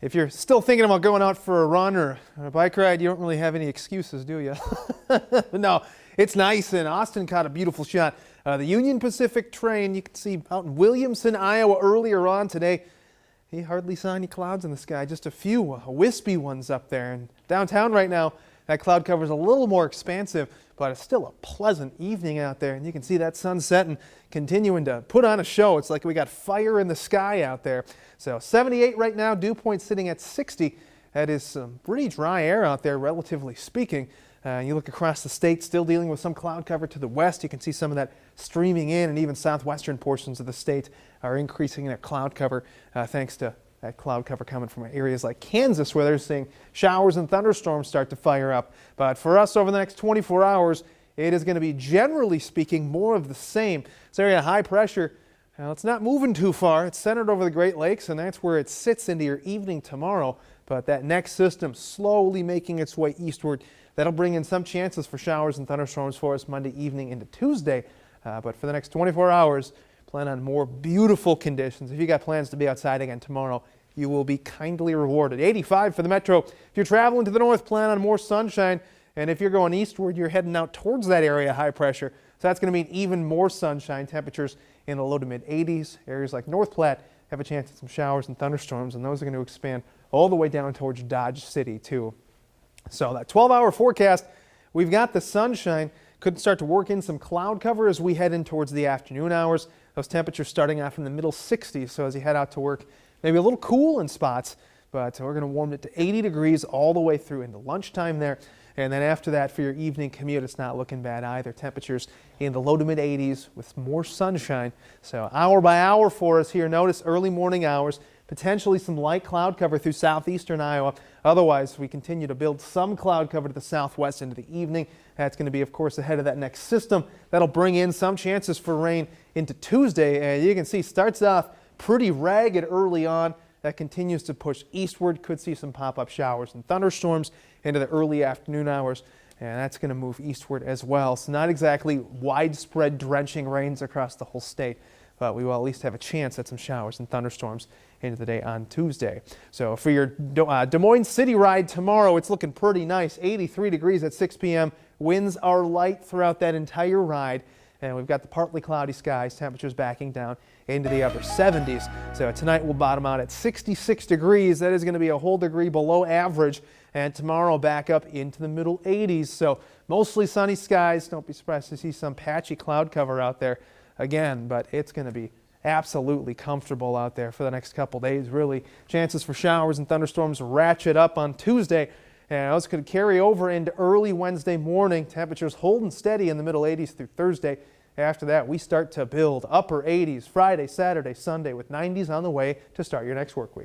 If you're still thinking about going out for a run or a bike ride, you don't really have any excuses, do you? But no, it's nice, and Austin caught a beautiful shot. The Union Pacific train you can see out in Williamson, Iowa earlier on today. He hardly saw any clouds in the sky, just a few wispy ones up there. And downtown right now, that cloud cover is a little more expansive, but it's still a pleasant evening out there. And you can see that sun setting, continuing to put on a show. It's like we got fire in the sky out there. So 78 right now, dew point sitting at 60. That is some pretty dry air out there, relatively speaking. You look across the state, still dealing with some cloud cover to the west. You can see some of that streaming in, and even southwestern portions of the state are increasing their cloud cover thanks to that cloud cover coming from areas like Kansas, where they're seeing showers and thunderstorms start to fire up. But for us over the next 24 hours, it is going to be, generally speaking, more of the same. This area of high pressure, well, it's not moving too far. It's centered over the Great Lakes, and that's where it sits into your evening tomorrow. But that next system slowly making its way eastward. That'll bring in some chances for showers and thunderstorms for us Monday evening into Tuesday. But for the next 24 hours, plan on more beautiful conditions. If you got plans to be outside again tomorrow, you will be kindly rewarded. 85 for the metro. If you're traveling to the north, plan on more sunshine. And if you're going eastward, you're heading out towards that area of high pressure. So that's going to mean even more sunshine. Temperatures in the low to mid 80s. Areas like North Platte have a chance at some showers and thunderstorms, and those are going to expand all the way down towards Dodge City too. So that 12-hour forecast, we've got the sunshine. Could start to work in some cloud cover as we head in towards the afternoon hours. Those temperatures starting off in the middle 60s, so as you head out to work, maybe a little cool in spots, but we're going to warm it to 80 degrees all the way through into lunchtime there. And then after that, for your evening commute, it's not looking bad either. Temperatures in the low to mid 80s with more sunshine. So hour by hour for us here. Notice early morning hours, potentially some light cloud cover through southeastern Iowa. Otherwise, we continue to build some cloud cover to the southwest into the evening. That's going to be, of course, ahead of that next system. That'll bring in some chances for rain into Tuesday. And you can see starts off pretty ragged early on. That continues to push eastward. Could see some pop-up showers and thunderstorms into the early afternoon hours. And that's going to move eastward as well. So not exactly widespread drenching rains across the whole state, but we will at least have a chance at some showers and thunderstorms into the day on Tuesday. So for your Des Moines City ride tomorrow, it's looking pretty nice. 83 degrees at 6 p.m. Winds are light throughout that entire ride. And we've got the partly cloudy skies, temperatures backing down into the upper 70s. So tonight we'll bottom out at 66 degrees. That is going to be a whole degree below average. And tomorrow back up into the middle 80s. So mostly sunny skies. Don't be surprised to see some patchy cloud cover out there again, but it's going to be absolutely comfortable out there for the next couple days. Really, chances for showers and thunderstorms ratchet up on Tuesday. And those could carry over into early Wednesday morning. Temperatures holding steady in the middle 80s through Thursday. After that, we start to build upper 80s Friday, Saturday, Sunday with 90s on the way to start your next work week.